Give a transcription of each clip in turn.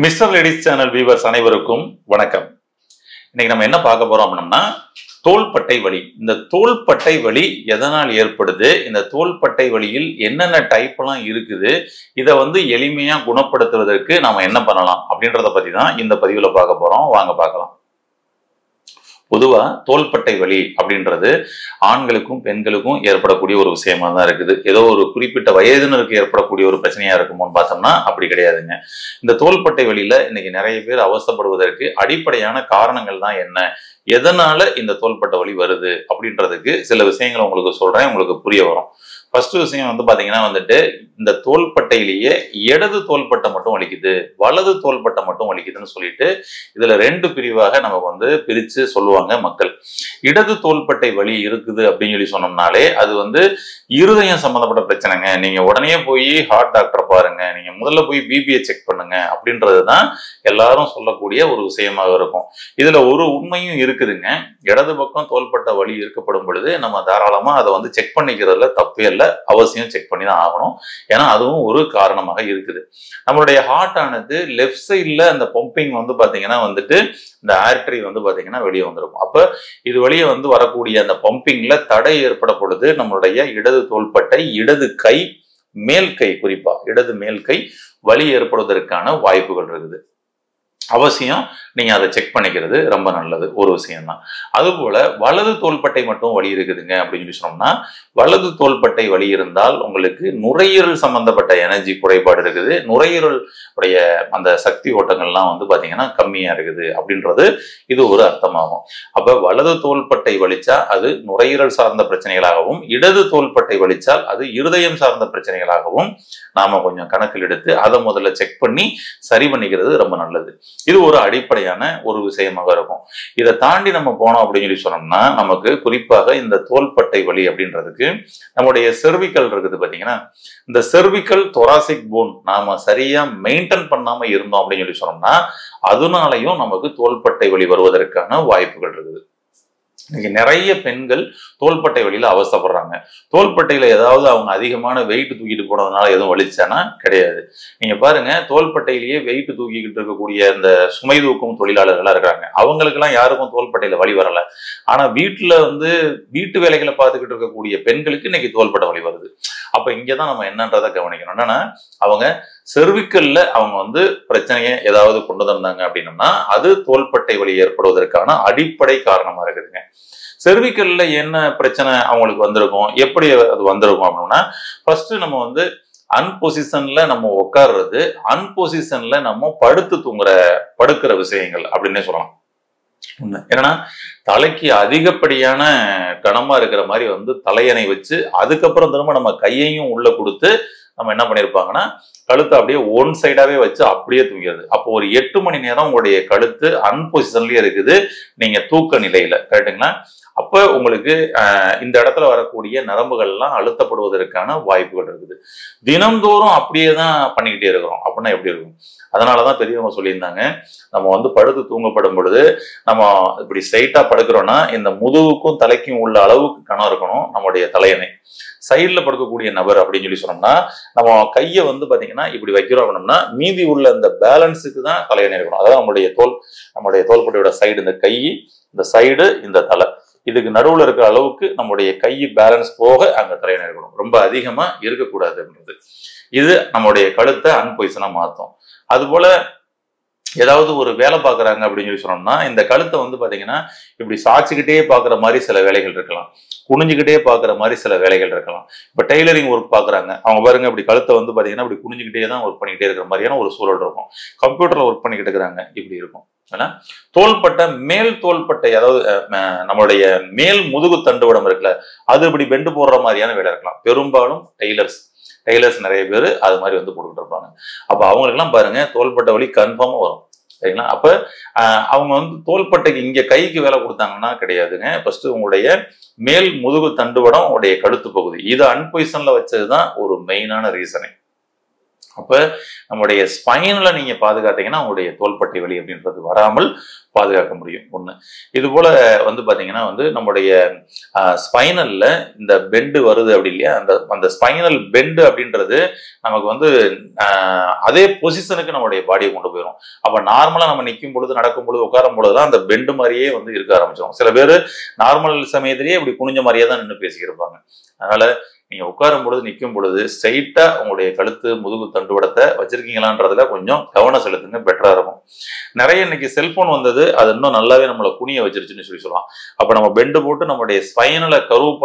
Mister ladies channel viewers அனைவருக்கும் வணக்கம். இன்னைக்கு நம்ம என்ன பார்க்க போறோம் அப்படின்னா தோள்பட்டை வலி. இந்த தோள்பட்டை வலி எதனால் ஏற்படுது, இந்த தோள்பட்டை வலியில் என்னென்ன டைப் எல்லாம் இருக்குது, இதை எளிமையா குணப்படுத்துவதற்கு நாம என்ன பண்ணலாம் அப்படின்றத பத்தி தான் இந்த பதிவுல பார்க்க போறோம். வாங்க பார்க்கலாம். பொதுவா தோள்பட்டை வலி அப்படின்றது ஆண்களுக்கும் பெண்களுக்கும் ஏற்படக்கூடிய ஒரு விஷயமா தான் இருக்குது. ஏதோ ஒரு குறிப்பிட்ட வயதினருக்கு ஏற்படக்கூடிய ஒரு பிரச்சனையா இருக்குமோன்னு பார்த்தோம்னா அப்படி கிடையாதுங்க. இந்த தோள்பட்டை வலியில இன்னைக்கு நிறைய பேர் அவஸ்தைப்படுவதற்கு அடிப்படையான காரணங்கள் தான் என்ன, எதனால இந்த தோள்பட்டை வலி வருது அப்படின்றதுக்கு சில விஷயங்களை உங்களுக்கு சொல்றேன், உங்களுக்கு புரிய வரும். ஃபர்ஸ்ட் விஷயம் பாத்தீங்கன்னா இந்த தோள்பட்டையிலேயே இடது தோள்பட்டை மட்டும் வலிக்குது, வலது தோள்பட்டை மட்டும் வலிக்குதுன்னு சொல்லிட்டு இதுல ரெண்டு பிரிவாக நமக்கு பிரிச்சு சொல்லுவாங்க மக்கள். இடது தோள்பட்டை வலி இருக்குது அப்படின்னு சொல்லி சொன்னோம்னாலே அது இருதயம் சம்பந்தப்பட்ட பிரச்சனைங்க, நீங்க உடனே போய் ஹார்ட் டாக்டரை பாருங்க, நீங்க முதல்ல போய் பிபியை செக் பண்ணுங்க அப்படின்றதுதான் எல்லாரும் சொல்லக்கூடிய ஒரு விஷயமாக இருக்கும். இதுல ஒரு உண்மையும் இருக்குதுங்க. இடது பக்கம் தோள்பட்டை வலி இருக்கப்படும் பொழுது நம்ம தாராளமா அதை செக் பண்ணிக்கிறதுல தப்பே இல்லை, அவசியம் செக் பண்ணி தான் ஆகணும். ஏன்னா அதுவும் ஒரு காரணமாக இருக்குது. நம்மளுடைய ஹார்ட் ஆனது லெஃப்ட் சைட்ல அந்த பம்பிங் பாத்தீங்கன்னா இந்த ஆர்டரி பாத்தீங்கன்னா வெளியே வந்திருக்கும். அப்ப இது வெளியே வரக்கூடிய அந்த பம்பிங்ல தடை ஏற்பட பொழுது நம்மளுடைய இடது தோள்பட்டை, இடது கை, மேல் கை, குறிப்பா இடது மேல் கை வலி ஏற்படுவதற்கான வாய்ப்புகள் இருக்குது. அவசியம் நீங்க அதை செக் பண்ணிக்கிறது ரொம்ப நல்லது ஒரு விஷயம் தான். அதுபோல வலது தோள்பட்டை மட்டும் வலி இருக்குதுங்க அப்படின்னு சொல்லி சொன்னோம்னா, வலது தோள்பட்டை வலி இருந்தால் உங்களுக்கு நுரையீரல் சம்பந்தப்பட்ட எனர்ஜி குறைபாடு இருக்குது, நுரையீரல் உடைய அந்த சக்தி ஓட்டங்கள்லாம் பாத்தீங்கன்னா கம்மியா இருக்குது அப்படின்றது இது ஒரு அர்த்தமாகும். அப்ப வலது தோள்பட்டை வலிச்சா அது நுரையீரல் சார்ந்த பிரச்சனைகளாகவும், இடது தோள்பட்டை வலிச்சால் அது இருதயம் சார்ந்த பிரச்சனைகளாகவும் நாம கொஞ்சம் கணக்கில் எடுத்து அதை முதல்ல செக் பண்ணி சரி பண்ணிக்கிறது ரொம்ப நல்லது. இது ஒரு அடிப்படையான ஒரு விஷயமாக இருக்கும். இதை தாண்டி நம்ம போனோம் அப்படின்னு சொல்லி சொன்னோம்னா, நமக்கு குறிப்பாக இந்த தோள்பட்டை வலி அப்படின்றதுக்கு நம்முடைய செர்விக்கல் இருக்குது பாத்தீங்கன்னா, இந்த செர்விக்கல் தொராசிக் போன் நாம சரியா மெயின்டைன் பண்ணாம இருந்தோம் அப்படின்னு சொல்லி சொன்னோம்னா அதனாலையும் நமக்கு தோள்பட்டை வலி வருவதற்கான வாய்ப்புகள் இருக்குது. இன்னைக்கு நிறைய பெண்கள் தோள்பட்டை வலியில அவஸ்தைப்படுறாங்க. தோள்பட்டையில ஏதாவது அவங்க அதிகமான வெயிட் தூக்கிட்டு போனதுனால எதுவும் வலிச்சானா கிடையாது. நீங்க பாருங்க, தோள்பட்டையிலேயே வெயிட் தூக்கிக்கிட்டு இருக்கக்கூடிய இந்த சுமை தூக்கும் தொழிலாளர்களா இருக்காங்க, அவங்களுக்கு எல்லாம் யாருக்கும் தோள்பட்டையில வலி வரல. ஆனா வீட்டுல வீட்டு வேலைகளை பார்த்துக்கிட்டு இருக்கக்கூடிய பெண்களுக்கு இன்னைக்கு தோள்பட்டை வலி வருது. அப்ப இங்கதான் நம்ம என்னன்றதை கவனிக்கணும். என்னன்னா அவங்க செர்விக்கல்ல அவங்க பிரச்சனையை ஏதாவது கொண்டு வந்தாங்க அப்படின்னா அது தோள்பட்டை வலி ஏற்படுவதற்கான அடிப்படை காரணமா இருக்குதுங்க. செர்விக்கல்ல என்ன பிரச்சனை அவங்களுக்கு வந்திருக்கும், எப்படி அது வந்திருக்கும் அப்படின்னா, ஃபர்ஸ்ட் நம்ம அன்பொசிஷன்ல நம்ம உட்கார்றது, அன்பொசிஷன்ல நம்ம படுக்கிற விஷயங்கள் அப்படின்னே சொல்லலாம். என்னன்னா தலைக்கு அதிகப்படியான கனமா இருக்கிற மாதிரி தலையணை வச்சு அதுக்கப்புறம் திரும்ப நம்ம கையையும் உள்ள கொடுத்து நம்ம என்ன பண்ணிருப்பாங்கன்னா கழுத்தை அப்படியே ஒன் சைடாவே வச்சு அப்படியே தூங்கிறது. அப்போ ஒரு 8 மணி நேரம் உங்களுடைய கழுத்து அன்பொசிஷன்லயே இருக்குது, நீங்க தூக்க நிலையில. கரெக்டுங்களா? அப்ப உங்களுக்கு இந்த இடத்துல வரக்கூடிய நரம்புகள் எல்லாம் அழுத்தப்படுவதற்கான வாய்ப்புகள் இருக்குது. தினம்தோறும் அப்படியே தான் பண்ணிக்கிட்டே இருக்கிறோம் அப்படின்னா எப்படி இருக்கும்? அதனாலதான் பெரியவங்க சொல்லியிருந்தாங்க, நம்ம படுத்து தூங்கப்படும் பொழுது நம்ம இப்படி ஸ்ட்ரைட்டா படுக்கிறோம்னா இந்த முதுகுக்கும் தலைக்கும் உள்ள அளவுக்கு கனம் இருக்கணும் நம்முடைய தலையணை. சைட்ல படுக்கக்கூடிய நபர் அப்படின்னு சொல்லி சொன்னோம்னா நம்ம கையை பாத்தீங்கன்னா இப்படி வைக்கிறோம் அப்படின்னா மீதி உள்ள இந்த பேலன்ஸுக்கு தான் தலையணை இருக்கணும். அதாவது நம்முடைய தோள்பட்டையோட சைடு, இந்த கை, இந்த சைடு, இந்த தலை, இதுக்கு நடுவுல இருக்கிற அளவுக்கு நம்முடைய கை பேலன்ஸ் போக அங்க தலையணை இருக்கணும். ரொம்ப அதிகமா இருக்கக்கூடாது அப்படின்றது. இது நம்முடைய கழுத்தை அன்பொசிஷனா மாத்தும். அதுபோல ஏதாவது ஒரு வேலை பார்க்குறாங்க அப்படின்னு சொல்லி சொன்னோம்னா இந்த கழுத்தை பாத்தீங்கன்னா இப்படி சாய்ச்சிக்கிட்டே பாக்குற மாதிரி சில வேலைகள் இருக்கலாம், குனிஞ்சுக்கிட்டே பாக்குற மாதிரி சில வேலைகள் இருக்கலாம். இப்ப டெய்லரிங் ஒர்க் பாக்குறாங்க, அவங்க பாருங்க இப்படி கழுத்தை பாத்தீங்கன்னா இப்படி குனிஞ்சுக்கிட்டே தான் ஒர்க் பண்ணிக்கிட்டே இருக்கிற மாதிரியான ஒரு சூழல் இருக்கும். கம்ப்யூட்டர்ல ஒர்க் பண்ணிக்கிட்டு இருக்கிறாங்க, இப்படி இருக்கும். ஏன்னா தோள்பட்டை, மேல் தோள்பட்டை, அதாவது நம்மளுடைய மேல் முதுகு தண்டுவடம் இருக்குல்ல, அது இப்படி பெண்டு போடுற மாதிரியான வேலை இருக்கலாம். பெரும்பாலும் டெய்லர்ஸ் நிறைய பேர் அது மாதிரி போட்டுக்கிட்டு இருப்பாங்க. அப்ப அவங்களுக்கு எல்லாம் பாருங்க தோள்பட்டை வலி கன்ஃபார்மா வரும். சரிங்களா? அப்ப அவங்க தோள்பட்டைக்கு இங்க கைக்கு வேலை கொடுத்தாங்கன்னா கிடையாதுங்க. ஃபர்ஸ்ட் உங்களுடைய மேல் முதுகு தண்டுவடம், உங்களுடைய கழுத்து பகுதி, இது அன்பொசிஷன்ல வச்சதுதான் ஒரு மெயினான ரீசனே. அப்ப நம்முடைய ஸ்பைன்ல நீங்க பாதுகாத்தீங்கன்னா உங்களுடைய தோள்பட்டை வலி அப்படின்றது வராமல் பாதுகாக்க முடியும். ஒண்ணு. இது போல வந்து பாத்தீங்கன்னா வந்து நம்முடைய ஸ்பைனல்ல இந்த பெண்டு வருது அப்படி இல்லையா, அந்த ஸ்பைனல் பெண்டு அப்படின்றது நமக்கு வந்து அதே பொசிஷனுக்கு நம்மளுடைய பாடியை கொண்டு போயிடும். அப்ப நார்மலா நம்ம நிற்கும் பொழுது, நடக்கும் பொழுது, உட்காரும் பொழுதுதான் அந்த பெண்டு மாதிரியே வந்து இருக்க ஆரம்பிச்சிடும். சில பேர் நார்மல் சமயத்திலேயே இப்படி குனிஞ்ச மாதிரியே தான் நின்று பேசிக்கிருப்பாங்க. அதனால நீங்க உட்காரும் பொழுது, நிற்கும் பொழுது ஸ்ட்ரைட்டா உங்களுடைய கழுத்து, முதுகு தண்டுவடத்தை வச்சிருக்கீங்களான்றதுல கொஞ்சம் கவனம் செலுத்துங்க, பெட்டரா இருக்கும். நிறைய இன்னைக்கு செல்போன் வந்தது, அது இன்னும் நல்லாவே நம்மளை குனிய வச்சிருச்சுன்னு சொல்லலாம். அப்ப நம்ம பெண்டு போட்டு நம்மளுடைய ஸ்பைனலை கர்வ்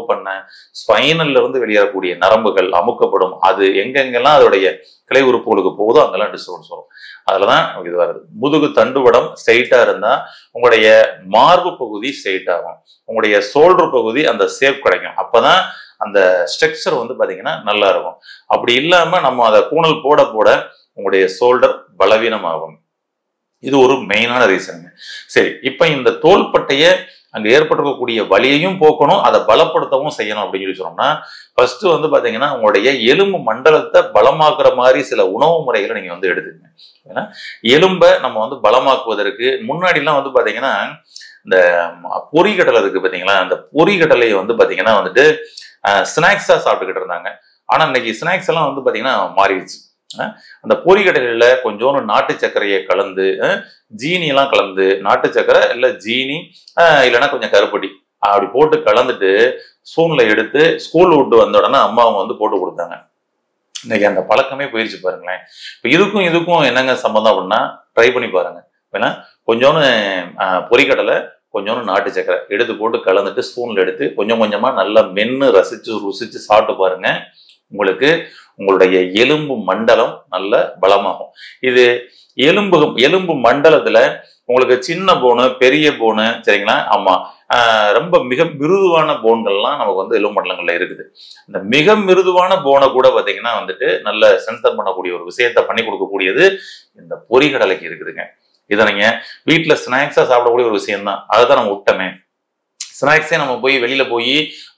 பண்ண ஸ்பைனல்ல இருந்து வெளியேறக்கூடிய நரம்புகள் அமுக்கப்படும். அது எங்கெங்கெல்லாம் அதோடைய கிளை உறுப்புகளுக்கு போகுதோ அங்கெல்லாம் டிஸ்டர்பன்ஸ் வரும். அதுலதான் இது வருது. முதுகு தண்டுவடம் ஸ்ட்ரைட்டா இருந்தா உங்களுடைய மார்பு பகுதி ஸ்ட்ரைட் ஆகும், உங்களுடைய ஷோல்டர் பகுதி அந்த ஷேப் கிடைக்கும். அப்பதான் அந்த ஸ்ட்ரக்சர் வந்து பாத்தீங்கன்னா நல்லா இருக்கும். அப்படி இல்லாம நம்ம அதை கூணல் போட போட உங்களுடைய ஷோல்டர் பலவீனமாகும். இது ஒரு மெயினான ரீசன். சரி, இப்ப இந்த தோள்பட்டைய அங்க ஏற்பட்டிருக்கக்கூடிய வலியையும் போக்கணும், அதை பலப்படுத்தவும் செய்யணும் அப்படின்னு சொல்லி சொன்னோம்னா, ஃபர்ஸ்ட் வந்து பாத்தீங்கன்னா உங்களுடைய எலும்பு மண்டலத்தை பலமாக்குற மாதிரி சில உணவு முறைகளை நீங்க வந்து எடுத்துக்கங்க. ஏன்னா எலும்பை நம்ம வந்து பலமாக்குவதற்கு முன்னாடி எல்லாம் வந்து பாத்தீங்கன்னா இந்த பொரிகடலை இருக்கு பாத்தீங்களா, அந்த பொரிகடலையை வந்து பாத்தீங்கன்னா வந்துட்டு ஸ்நாக்ஸா சாப்பிட்டுக்கிட்டு இருந்தாங்க. ஆனா இன்னைக்கு ஸ்நாக்ஸ் எல்லாம் வந்து பாத்தீங்கன்னா மாறிடுச்சு. அந்த பொரிகடலையில கொஞ்சோண்டு நாட்டு சர்க்கரையை கலந்து, ஜீனி எல்லாம் கலந்து, நாட்டு சர்க்கரை இல்ல ஜீனி இல்லைன்னா கொஞ்சம் கருப்பட்டி அப்படி போட்டு கலந்துட்டு ஸ்பூன்ல எடுத்து ஸ்கூல் விட்டு வந்த உடனே அம்மா அவங்க வந்து போட்டு கொடுத்தாங்க. இன்னைக்கு அந்த பழக்கமே போயிடுச்சு பாருங்களேன். இப்ப இதுக்கும் என்னங்க சம்பந்தம் அப்படின்னா ட்ரை பண்ணி பாருங்க. ஏன்னா கொஞ்சோன்னு பொரிகடலை, கொஞ்சோண்டு நாட்டு சர்க்கரை எடுத்து போட்டு கலந்துட்டு ஸ்பூன்ல எடுத்து கொஞ்சம் கொஞ்சமா நல்லா மென்னு ருசிச்சு சாப்பிட்டு பாருங்க. உங்களுக்கு உங்களுடைய எலும்பு மண்டலம் நல்ல பலமாகும். இது எலும்பு மண்டலத்துல உங்களுக்கு சின்ன போனு, பெரிய போனு, சரிங்களா? ஆமா, ரொம்ப மிக மிருதுவான போன்கள்லாம் நமக்கு வந்து எலும்பு மண்டலங்கள்ல இருக்குது. இந்த மிக மிருதுவான போனை கூட பாத்தீங்கன்னா வந்துட்டு நல்ல ஸ்ட்ரென்தன் பண்ணக்கூடிய ஒரு விஷயத்த பண்ணி கொடுக்கக்கூடியது இந்த பொரிகடலைக்கு இருக்குதுங்க. இதை நீங்க வீட்டுல ஸ்நாக்ஸா சாப்பிடக்கூடிய ஒரு விஷயம் தான். அதைதான் நம்ம விட்டோமே. ஸ்நாக்ஸே நம்ம போய் வெளியில போய்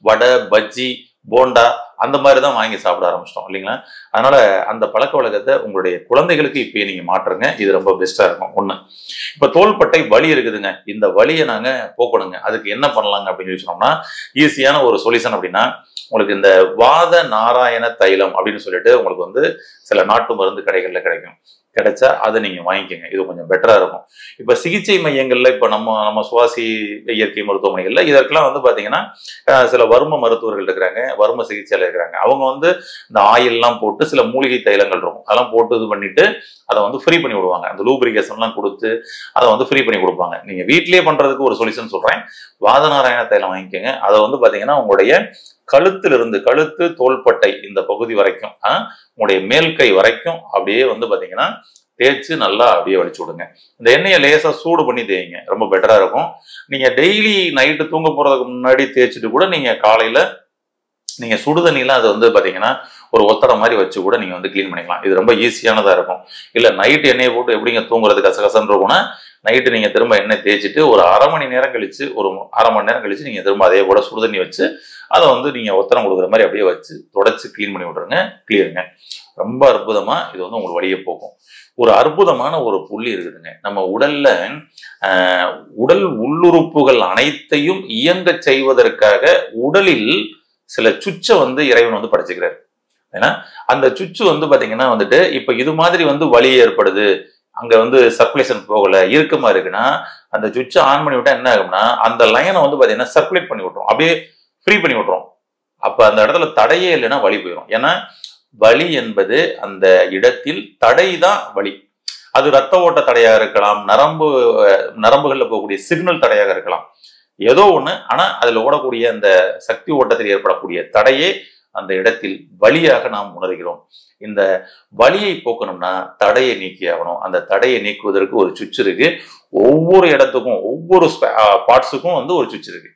வடை, பஜ்ஜி, போண்டா அந்த மாதிரிதான் வாங்கி சாப்பிட ஆரம்பிச்சிட்டோம் இல்லைங்களா? அதனால அந்த பழக்க வழக்கத்தை உங்களுடைய குழந்தைகளுக்கு இப்பயே நீங்க மாற்றுங்க. இது ரொம்ப பெஸ்டா இருக்கும். ஒண்ணு. இப்ப தோள்பட்டை வலி இருக்குதுங்க, இந்த வலியை நாங்க போக்கணுங்க. அதுக்கு என்ன பண்ணலாங்க அப்படின்னு சொல்லி சொன்னோம்னா, ஈஸியான ஒரு சொல்யூஷன் அப்படின்னா, உங்களுக்கு இந்த வாத நாராயண தைலம் அப்படின்னு சொல்லிட்டு உங்களுக்கு வந்து சில நாட்டு மருந்து கடைகள்ல கிடைக்கும். கிடைச்சா அதை நீங்க வாங்கிக்கோங்க. இது கொஞ்சம் பெட்டரா இருக்கும். இப்ப சிகிச்சை மையங்கள்ல இப்ப நம்ம சுவாசி இயற்கை மருத்துவமனைகள்ல இதற்கெல்லாம் வந்து பாத்தீங்கன்னா சில வர்ம மருத்துவர்கள் இருக்கிறாங்க, வர்ம சிகிச்சையில இருக்கிறாங்க. அவங்க வந்து இந்த ஆயில் எல்லாம் போட்டு சில மூலிகை தைலங்கள் இருக்கும், அதெல்லாம் போட்டு இது பண்ணிட்டு அதை வந்து ஃப்ரீ பண்ணி விடுவாங்க. அந்த லூப்ரிகேஷன் எல்லாம் கொடுத்து அதை வந்து ஃப்ரீ பண்ணி கொடுப்பாங்க. நீங்க வீட்லயே பண்றதுக்கு ஒரு சொல்யூஷன் சொல்றேன். வாதநாராயண தைலம் வாங்கிக்கோங்க. அதை வந்து பாத்தீங்கன்னா உங்களுடைய கழுத்திலிருந்து, கழுத்து தோள்பட்டை இந்த பகுதி வரைக்கும், உங்களுடைய மேல் கை வரைக்கும் அப்படியே வந்து பாத்தீங்கன்னா தேய்ச்சி நல்லா அப்படியே வலிச்சு விடுங்க. இந்த எண்ணெயை லேசா சூடு பண்ணி தேய்ங்க, ரொம்ப பெட்டரா இருக்கும். நீங்க டெய்லி நைட்டு தூங்க போறதுக்கு முன்னாடி தேய்ச்சிட்டு கூட நீங்க காலையில நீங்க சுடுதண்ணில அதை வந்து பாத்தீங்கன்னா ஒரு ஒத்தடை மாதிரி வச்சு கூட நீங்க வந்து கிளீன் பண்ணிக்கலாம். இது ரொம்ப ஈஸியானதா இருக்கும். இல்ல நைட்டு எண்ணெயை போட்டு எப்படிங்க தூங்குறது கசகசன்னு இருக்கும்னா, நைட்டு நீங்க திரும்ப எண்ணெய் தேய்ச்சிட்டு ஒரு அரை மணி நேரம் கழிச்சு நீங்க திரும்ப அதே போல சுடுதண்ணி வச்சு அதை வந்து நீங்க ஒத்தடம் கொடுக்குற மாதிரி அப்படியே வச்சு தொடச்சு கிளீன் பண்ணி விட்டுருங்க, கிளியருங்க. ரொம்ப அற்புதமா இது வந்து உங்களுக்கு வலியை போக்கும். ஒரு அற்புதமான ஒரு புள்ளி இருக்குதுங்க. நம்ம உடல்ல உடல் உள்ளுறுப்புகள் அனைத்தையும் இயங்க செய்வதற்காக உடலில் சில சுவிட்சை வந்து இறைவன் வந்து படைச்சுக்கிறாரு. ஏன்னா அந்த சுவிட்ச் வந்து பாத்தீங்கன்னா வந்துட்டு இப்ப இது மாதிரி வந்து வலி ஏற்படுது, அங்க வந்து சர்க்குலேஷன் போகல, இறுக்கமா இருக்குன்னா அந்த சுவிட்சை ஆன் பண்ணி விட்டா என்ன ஆகும்னா அந்த லைனை வந்து பாத்தீங்கன்னா சர்க்குலேட் பண்ணி விட்டுரும், அப்படியே ஃப்ரீ பண்ணி விட்டுரும். அப்ப அந்த இடத்துல தடையே இல்லைன்னா வலி போயிடும். ஏன்னா வலி என்பது அந்த இடத்தில் தடை தான் வலி. அது ரத்த ஓட்ட தடையாக இருக்கலாம், நரம்புகள்ல போகக்கூடிய சிக்னல் தடையாக இருக்கலாம், ஏதோ ஒண்ணு. ஆனா அதுல ஓடக்கூடிய அந்த சக்தி ஓட்டத்தில் ஏற்படக்கூடிய தடையே அந்த இடத்தில் வலியாக நாம் உணர்கிறோம். இந்த வலியை போக்கணும்னா தடையை நீக்கி ஆகணும். அந்த தடையை நீக்குவதற்கு ஒரு சுவிட்ச் இருக்கு. ஒவ்வொரு இடத்துக்கும், ஒவ்வொரு பார்ட்ஸுக்கும் வந்து ஒரு சுவிட்ச் இருக்கு.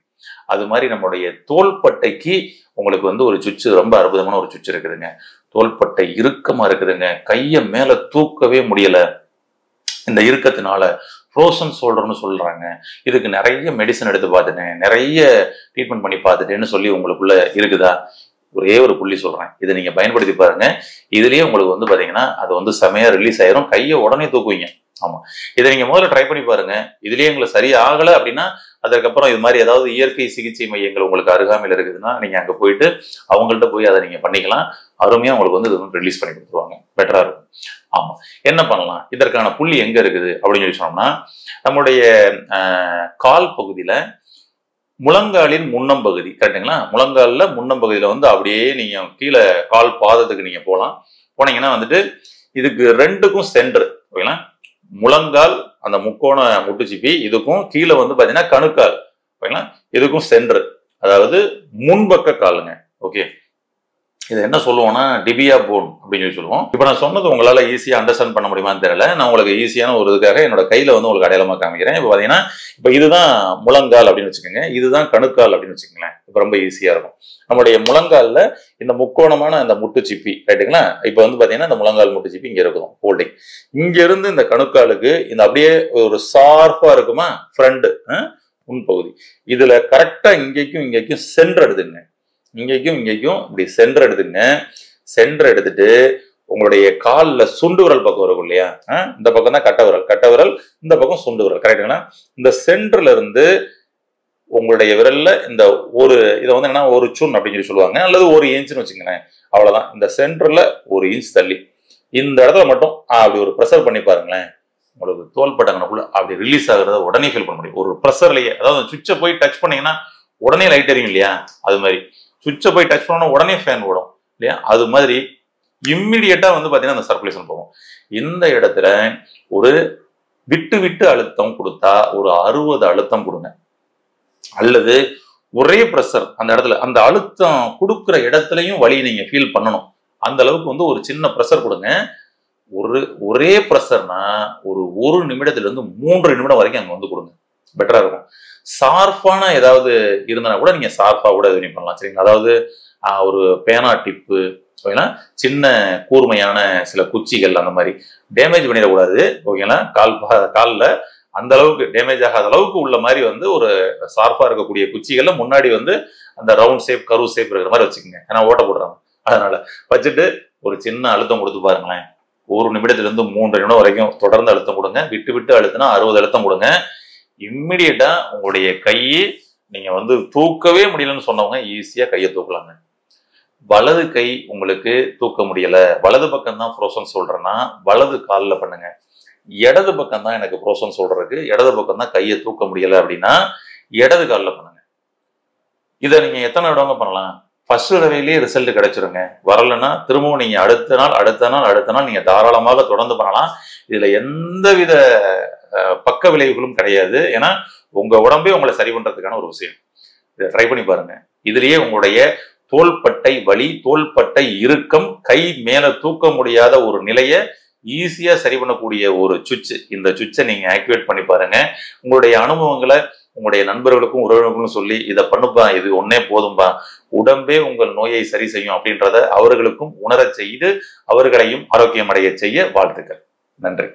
அது மாதிரி நம்மளுடைய தோள்பட்டைக்கு உங்களுக்கு வந்து ஒரு சுவிட்ச், ரொம்ப அற்புதமான ஒரு சுவிட்ச் இருக்குதுங்க. தோள்பட்டை இறுக்கமா இருக்குதுங்க, கையை மேல தூக்கவே முடியல, இந்த இறுக்கத்தினால ஃப்ரோசன் ஷோல்டர்னு சொல்றாங்க. இதுக்கு நிறைய மெடிசன் எடுத்து பார்த்துட்டேன், நிறைய ட்ரீட்மெண்ட் பண்ணி பார்த்துட்டேன்னு சொல்லி உங்களுக்குள்ள இருக்குதா? ஒரே ஒரு புள்ளி சொல்றேன், இதை நீங்க பயன்படுத்தி பாருங்க. இதுலயே உங்களுக்கு வந்து பாத்தீங்கன்னா அது வந்து செமையா ரிலீஸ் ஆயிரும், கையை உடனே தூக்குவீங்க. ஆமா, இதை நீங்க முதல்ல ட்ரை பண்ணி பாருங்க. இதுலயே உங்களுக்கு சரியாகல அப்படின்னா அதுக்கப்புறம் இது மாதிரி ஏதாவது இயற்கை சிகிச்சை மையங்கள் உங்களுக்கு அருகாமையில் இருக்குதுன்னா நீங்க அங்க போயிட்டு அவங்கள்ட்ட போய் அதை நீங்க பண்ணிக்கலாம். அருமையா உங்களுக்கு வந்து இது வந்து ரிலீஸ் பண்ணி கொடுத்துருவாங்க, பெட்டரா இருக்கும். ஆமா, என்ன பண்ணலாம், இதற்கான புள்ளி எங்க இருக்குது அப்படின்னு சொல்லி சொன்னோம்னா நம்முடைய கால் பகுதியில முழங்காலின் முன்னம் பகுதி, கரெக்டுங்களா? முழங்கால்ல முன்னம் பகுதியில வந்து அப்படியே நீங்க கீழே கால் பாதத்துக்கு நீங்க போகலாம். போனீங்கன்னா வந்துட்டு இதுக்கு ரெண்டுக்கும் சென்டர், ஓகேங்களா? முழங்கால் அந்த முக்கோண முட்டுச்சிப்பி, இதுக்கும் கீழே வந்து பாத்தீங்கன்னா கணுக்கால், ஓகேங்களா? இதுக்கும் சென்டர், அதாவது முன்பக்க காலுங்க. ஓகே, இது என்ன சொல்லுவோம்னா டிபியா போன் அப்படின்னு சொல்லி சொல்லுவோம். இப்போ நான் சொன்னது உங்களால ஈஸியா அண்டர்ஸ்டாண்ட் பண்ண முடியுமான்னு தெரியல. நான் உங்களுக்கு ஈஸியான ஒரு இதுக்காக என்னோட கையில வந்து உங்களுக்கு அடையாளமா காமிக்கிறேன். இப்போ பாத்தீங்கன்னா இப்போ இதுதான் முழங்கால் அப்படின்னு வச்சுக்கோங்க, இதுதான் கணுக்கால் அப்படின்னு வச்சுக்கோங்களேன். இப்போ ரொம்ப ஈஸியா இருக்கும். நம்மளுடைய முழங்கால்ல இந்த முக்கோணமான அந்த முட்டுச்சிப்பி, ரைட்டுங்களா? இப்போ வந்து பாத்தீங்கன்னா இந்த முழங்கால் முட்டுச்சிப்பி இங்க இருக்கும் ஹோல்டிங். இங்க இருந்து இந்த கணுக்காலுக்கு இந்த அப்படியே ஒரு ஷார்ப்பா இருக்குமா ஃப்ரண்ட் முன்பகுதி, இதுல கரெக்டா இங்கேயும் சென்டர் எடுத்துங்க. இங்கேயும் இப்படி சென்டர் எடுத்துங்க. சென்டர் எடுத்துட்டு உங்களுடைய கால்ல சுண்டு விரல் பக்கம் இருக்கும் இல்லையா, இந்த பக்கம் தான் கட்ட விரல், இந்த பக்கம் சுண்டு விரல், கரெக்டுங்களா? இந்த சென்டர்ல இருந்து உங்களுடைய விரல்ல இந்த ஒரு இதை வந்து என்ன ஒரு சுன் அப்படின்னு சொல்லி சொல்லுவாங்க, அல்லது ஒரு இன்ச்சுன்னு வச்சுங்களேன். அவ்வளவுதான். இந்த சென்டர்ல ஒரு இன்ச் தள்ளி இந்த இடத்துல மட்டும் அப்படி ஒரு ப்ரெஷர் பண்ணி பாருங்களேன். உங்களுக்கு தோள்பட்டங்கனுக்குள்ள அப்படி ரிலீஸ் ஆகுறத உடனே ஃபீல் பண்ண முடியும். ஒரு ப்ரெஷர்லயே, அதாவது சுவிட்சை போய் டச் பண்ணீங்கன்னா உடனே லைட் எரியும் இல்லையா, அது மாதிரி சுவிட்சை போய் டச் பண்ணோம்னா உடனே ஃபேன் ஓடும் இல்லையா, அது மாதிரி இம்மிடியட்டா வந்து பாத்தீங்கன்னா அந்த சர்க்குலேஷன் போகும். இந்த இடத்துல ஒரு விட்டு அழுத்தம் கொடுத்தா ஒரு 60 அழுத்தம் கொடுங்க, அல்லது ஒரே பிரஷர் அந்த இடத்துல, அந்த அழுத்தம் கொடுக்குற இடத்துலயும் வலி நீங்க ஃபீல் பண்ணணும். அந்த அளவுக்கு வந்து ஒரு சின்ன பிரஷர் கொடுங்க. ஒரே பிரஷர்னா ஒரு நிமிடத்துல இருந்து 3 நிமிடம் வரைக்கும் அங்க வந்து கொடுங்க, பெட்டரா இருக்கும். ஷார்ப்பான ஏதாவது இருந்தா கூட நீங்க ஷார்ப்பா கூட இது பண்ணலாம், சரிங்களா? அதாவது ஒரு பேனா டிப்பு, சின்ன கூர்மையான சில குச்சிகள் அந்த மாதிரி டேமேஜ் பண்ணிடக்கூடாது, ஓகேங்களா? காலில் அந்த அளவுக்கு டேமேஜ் ஆகாத அளவுக்கு உள்ள மாதிரி வந்து ஒரு ஷார்ப்பா இருக்கக்கூடிய குச்சிகள்ல முன்னாடி வந்து அந்த ரவுண்ட் ஷேப் கர்வ் ஷேப் இருக்கிற மாதிரி வச்சுக்கோங்க. ஏன்னா ஓட்ட போடுறாங்க, அதனால வச்சுட்டு ஒரு சின்ன அழுத்தம் கொடுத்து பாருங்களேன். 1 நிமிடத்துல இருந்து 3 நிமிடம் வரைக்கும் தொடர்ந்து அழுத்தம் கொடுங்க. விட்டு அழுத்தினா 60 அழுத்தம் கொடுங்க. இம்மிடியட்டா உங்களுடைய கையை நீங்க வந்து தூக்கவே முடியலன்னு சொன்னவங்க ஈஸியா கையை தூக்கலாங்க. வலது கை உங்களுக்கு தூக்க முடியல, வலது பக்கம் தான் ப்ரோசன் சொல்றேன்னா வலது காலில் பண்ணுங்க. இடது பக்கம் தான் எனக்கு ப்ரோசன் சொல்றதுக்கு இடது பக்கம் தான் கையை தூக்க முடியல அப்படின்னா இடது காலில் பண்ணுங்க. இதை நீங்க எத்தனை தடவை பண்ணலாம்? ஃபர்ஸ்ட் தடவையிலேயே ரிசல்ட் கிடைச்சிருங்க. வரலன்னா திரும்பவும் நீங்க அடுத்த நாள் நீங்க தாராளமாக தொடர்ந்து பண்ணலாம். இதுல எந்தவித பக்க விளைவுகளும் கிடையாது. ஏன்னா உங்க உடம்பே உங்களை சரி பண்றதுக்கான ஒரு விஷயம். இதை ட்ரை பண்ணி பாருங்க. இதுலயே உங்களுடைய தோள்பட்டை வலி, தோள்பட்டை இறுக்கம், கை மேல தூக்க முடியாத ஒரு நிலையை ஈஸியா சரி பண்ணக்கூடிய ஒரு சுவிட்ச். இந்த சுவிட்சை நீங்க ஆக்டிவேட் பண்ணி பாருங்க. உங்களுடைய அனுபவங்களை உங்களுடைய நண்பர்களுக்கும் உறவினர்களுக்கும் சொல்லி இதை பண்ணுப்பா, இது ஒன்னே போதும்பா, உடம்பே உங்கள் நோயை சரி செய்யும் அப்படின்றத அவர்களுக்கும் உணரச் செய்து அவர்களையும் ஆரோக்கியம் அடைய செய்ய வாழ்த்துக்கள். நன்றி.